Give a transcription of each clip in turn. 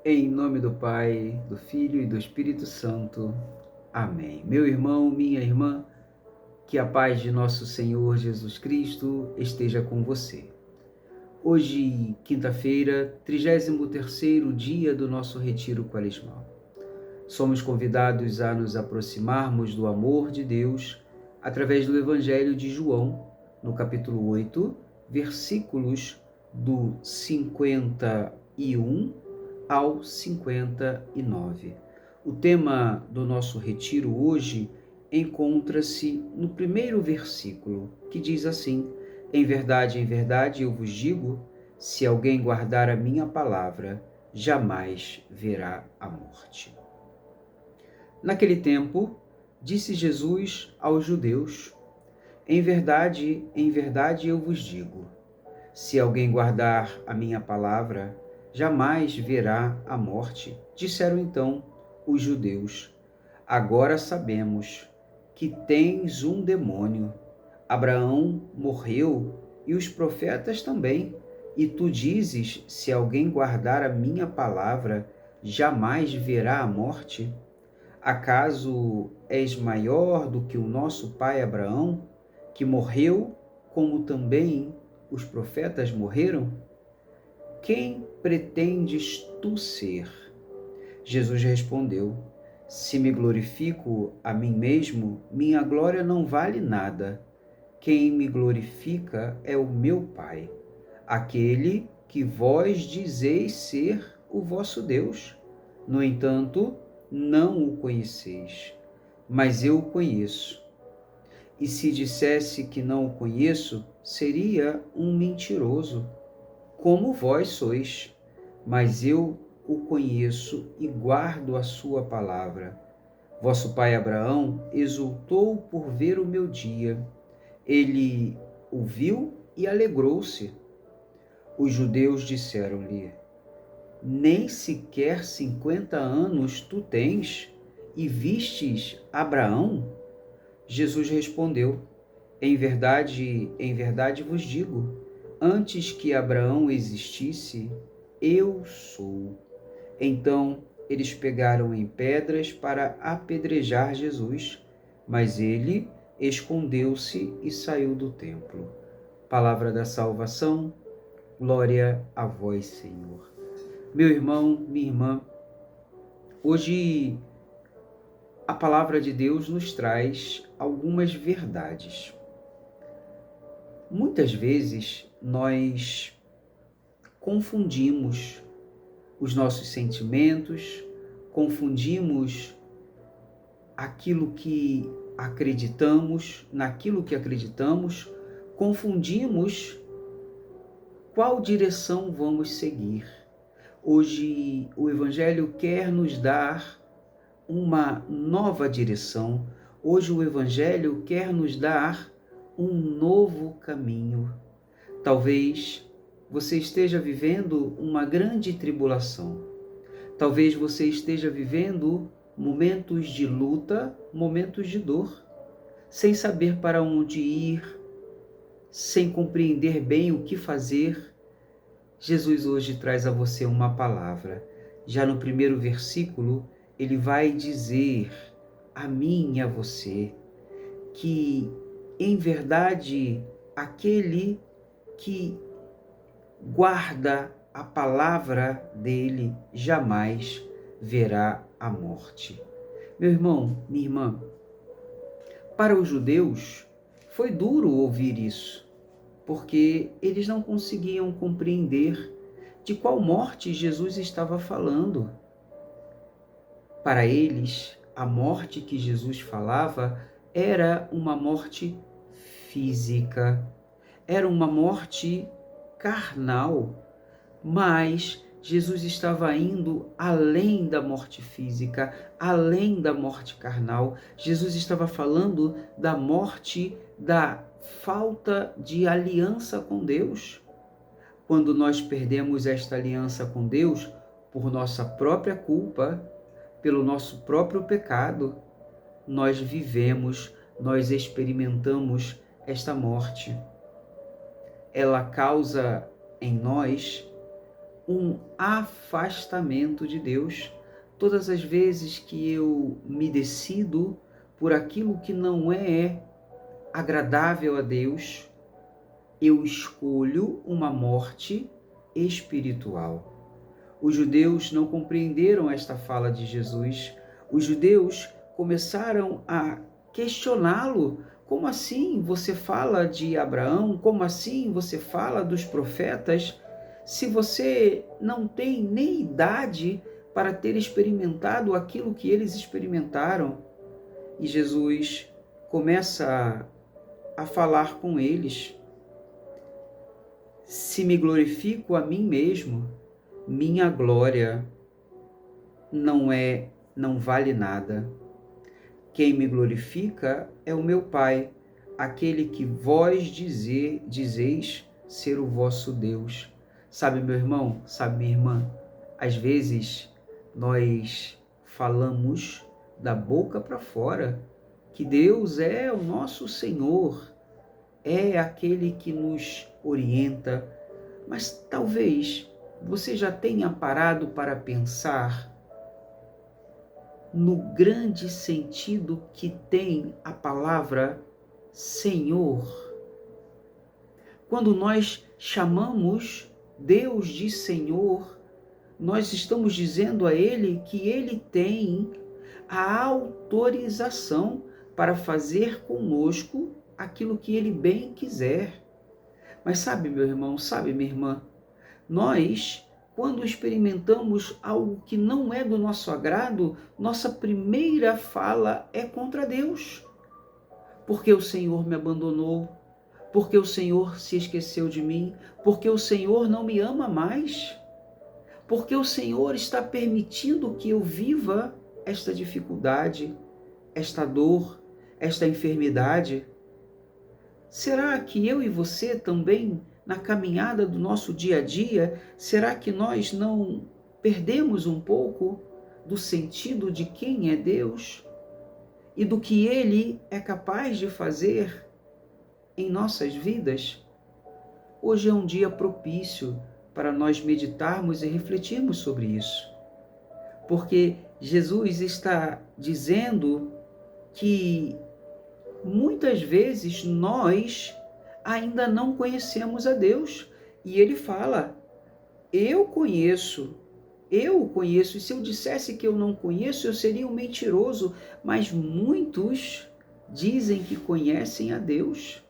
Em nome do Pai, do Filho e do Espírito Santo. Amém. Meu irmão, minha irmã, que a paz de nosso Senhor Jesus Cristo esteja com você. Hoje, quinta-feira, 33º dia do nosso retiro quaresmal. Somos convidados a nos aproximarmos do amor de Deus através do Evangelho de João, no capítulo 8, versículos do 51 ao 59. O tema do nosso retiro hoje encontra-se no primeiro versículo, que diz assim: em verdade, eu vos digo, se alguém guardar a minha palavra, jamais verá a morte. Naquele tempo, disse Jesus aos judeus: em verdade, eu vos digo, se alguém guardar a minha palavra, jamais verá a morte. Disseram então os judeus: agora sabemos que tens um demônio. Abraão morreu e os profetas também. E tu dizes: se alguém guardar a minha palavra, jamais verá a morte? Acaso és maior do que o nosso pai Abraão, que morreu, como também os profetas morreram? Quem pretendes tu ser? Jesus respondeu: se me glorifico a mim mesmo, minha glória não vale nada. Quem me glorifica é o meu Pai, aquele que vós dizeis ser o vosso Deus. No entanto, não o conheceis, mas eu o conheço. E se dissesse que não o conheço, seria um mentiroso, como vós sois. Mas eu o conheço e guardo a sua palavra. Vosso pai Abraão exultou por ver o meu dia. Ele o viu e alegrou-se. Os judeus disseram-lhe: nem sequer 50 anos tu tens e vistes Abraão? Jesus respondeu: em verdade vos digo, antes que Abraão existisse, eu sou. Então eles pegaram em pedras para apedrejar Jesus, mas ele escondeu-se e saiu do templo. Palavra da salvação, glória a vós, Senhor. Meu irmão, minha irmã, hoje a palavra de Deus nos traz algumas verdades. Muitas vezes nós confundimos os nossos sentimentos, confundimos aquilo que acreditamos, naquilo que acreditamos, confundimos qual direção vamos seguir. Hoje o Evangelho quer nos dar uma nova direção. Hoje o Evangelho quer nos dar um novo caminho. Talvez você esteja vivendo uma grande tribulação. Talvez você esteja vivendo momentos de luta, momentos de dor, sem saber para onde ir, sem compreender bem o que fazer. Jesus hoje traz a você uma palavra. Já no primeiro versículo, ele vai dizer a mim e a você que, em verdade, aquele que guarda a palavra dele jamais verá a morte. Meu irmão, minha irmã, para os judeus foi duro ouvir isso, porque eles não conseguiam compreender de qual morte Jesus estava falando. Para eles, a morte que Jesus falava era uma morte física, era uma morte carnal, mas Jesus estava indo além da morte física, além da morte carnal. Jesus estava falando da morte da falta de aliança com Deus. Quando nós perdemos esta aliança com Deus por nossa própria culpa, pelo nosso próprio pecado, nós vivemos, nós experimentamos esta morte. Ela causa em nós um afastamento de Deus. Todas as vezes que eu me decido por aquilo que não é agradável a Deus, eu escolho uma morte espiritual. Os judeus não compreenderam esta fala de Jesus. Os judeus começaram a questioná-lo. Como assim você fala de Abraão? Como assim você fala dos profetas? Se você não tem nem idade para ter experimentado aquilo que eles experimentaram. E Jesus começa a falar com eles. Se me glorifico a mim mesmo, minha glória não vale nada. Quem me glorifica é o meu Pai, aquele que vós dizeis ser o vosso Deus. Sabe, meu irmão, sabe, minha irmã, às vezes nós falamos da boca para fora que Deus é o nosso Senhor, é aquele que nos orienta, mas talvez você já tenha parado para pensar no grande sentido que tem a palavra Senhor. Quando nós chamamos Deus de Senhor, nós estamos dizendo a Ele que Ele tem a autorização para fazer conosco aquilo que Ele bem quiser. Mas sabe, meu irmão, sabe, minha irmã, nós, quando experimentamos algo que não é do nosso agrado, nossa primeira fala é contra Deus. Porque o Senhor me abandonou, porque o Senhor se esqueceu de mim, porque o Senhor não me ama mais, porque o Senhor está permitindo que eu viva esta dificuldade, esta dor, esta enfermidade. Será que eu e você também, na caminhada do nosso dia a dia, será que nós não perdemos um pouco do sentido de quem é Deus e do que Ele é capaz de fazer em nossas vidas? Hoje é um dia propício para nós meditarmos e refletirmos sobre isso, porque Jesus está dizendo que muitas vezes nós ainda não conhecemos a Deus. E ele fala, eu conheço, e se eu dissesse que eu não conheço, eu seria um mentiroso, mas muitos dizem que conhecem a Deus,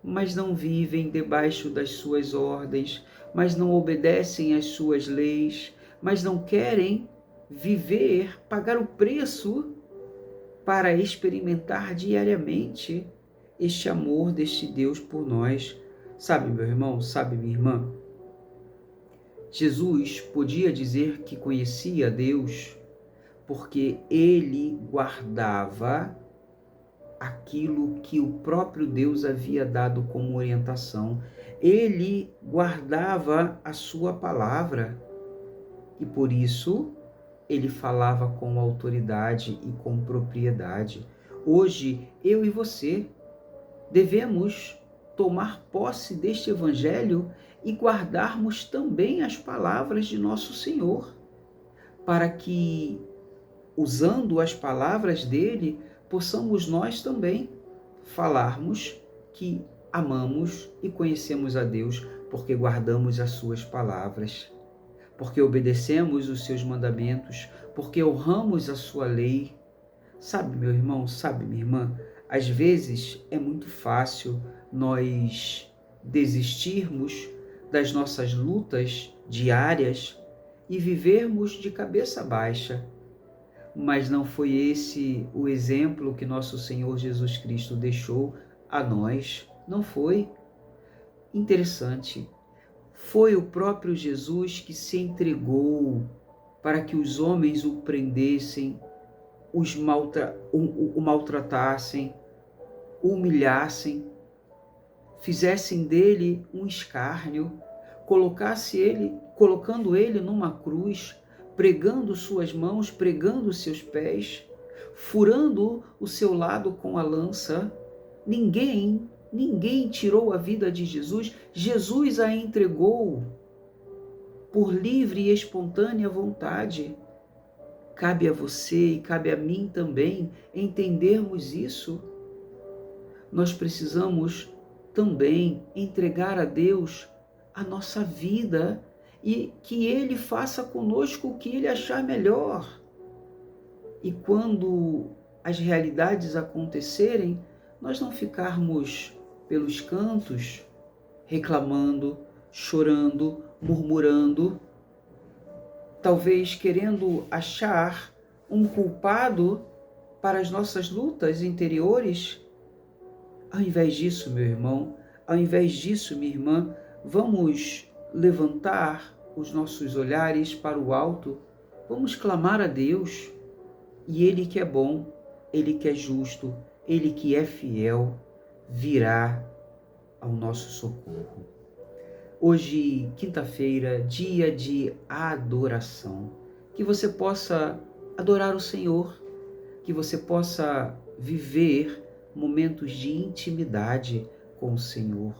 mas não vivem debaixo das suas ordens, mas não obedecem às suas leis, mas não querem viver, pagar o preço para experimentar diariamente este amor deste Deus por nós. Sabe, meu irmão, sabe, minha irmã? Jesus podia dizer que conhecia Deus porque ele guardava aquilo que o próprio Deus havia dado como orientação. Ele guardava a sua palavra e por isso ele falava com autoridade e com propriedade. Hoje, eu e você devemos tomar posse deste evangelho e guardarmos também as palavras de nosso Senhor, para que, usando as palavras dele, possamos nós também falarmos que amamos e conhecemos a Deus, porque guardamos as suas palavras, porque obedecemos os seus mandamentos, porque honramos a sua lei. Sabe, meu irmão, sabe, minha irmã, às vezes é muito fácil nós desistirmos das nossas lutas diárias e vivermos de cabeça baixa. Mas não foi esse o exemplo que nosso Senhor Jesus Cristo deixou a nós? Não foi? Interessante. Foi o próprio Jesus que se entregou para que os homens o prendessem, o maltratassem, o humilhassem, fizessem dele um escárnio, colocando ele numa cruz, pregando suas mãos, pregando seus pés, furando o seu lado com a lança. Ninguém tirou a vida de Jesus, Jesus a entregou. por livre e espontânea vontade. Cabe a você e cabe a mim também entendermos isso. Nós precisamos também entregar a Deus a nossa vida e que Ele faça conosco o que Ele achar melhor. E quando as realidades acontecerem, nós não ficarmos pelos cantos reclamando, chorando, murmurando, talvez querendo achar um culpado para as nossas lutas interiores. Ao invés disso, meu irmão, ao invés disso, minha irmã, vamos levantar os nossos olhares para o alto, vamos clamar a Deus, e Ele que é bom, Ele que é justo, Ele que é fiel, virá ao nosso socorro. Hoje, quinta-feira, dia de adoração, que você possa adorar o Senhor, que você possa viver momentos de intimidade com o Senhor.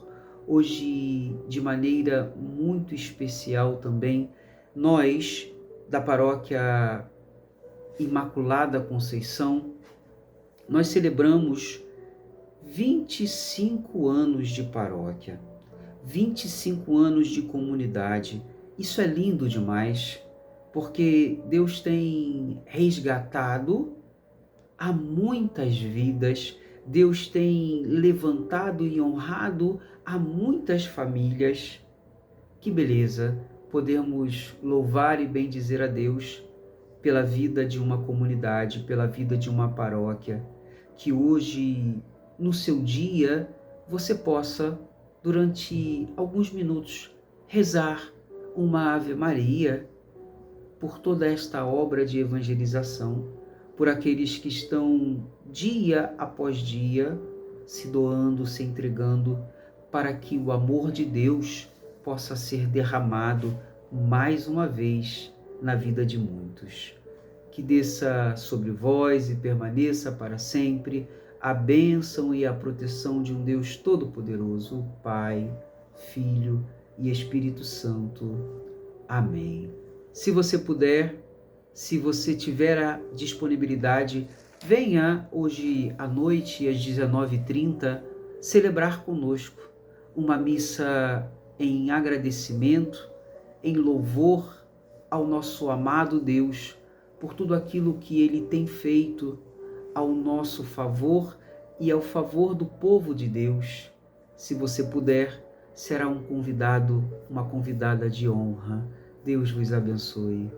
Hoje, de maneira muito especial também, nós da paróquia Imaculada Conceição, nós celebramos 25 anos de paróquia, 25 anos de comunidade. Isso é lindo demais, porque Deus tem resgatado há muitas vidas, Deus tem levantado e honrado a muitas famílias. Que beleza podemos louvar e bendizer a Deus pela vida de uma comunidade, pela vida de uma paróquia. Que hoje, no seu dia, você possa, durante alguns minutos, rezar uma Ave Maria por toda esta obra de evangelização, por aqueles que estão dia após dia se doando, se entregando, para que o amor de Deus possa ser derramado mais uma vez na vida de muitos. Que desça sobre vós e permaneça para sempre a bênção e a proteção de um Deus Todo-Poderoso, Pai, Filho e Espírito Santo. Amém. Se você puder, se você tiver a disponibilidade, venha hoje à noite, às 19h30, celebrar conosco uma missa em agradecimento, em louvor ao nosso amado Deus, por tudo aquilo que Ele tem feito ao nosso favor e ao favor do povo de Deus. Se você puder, será um convidado, uma convidada de honra. Deus vos abençoe.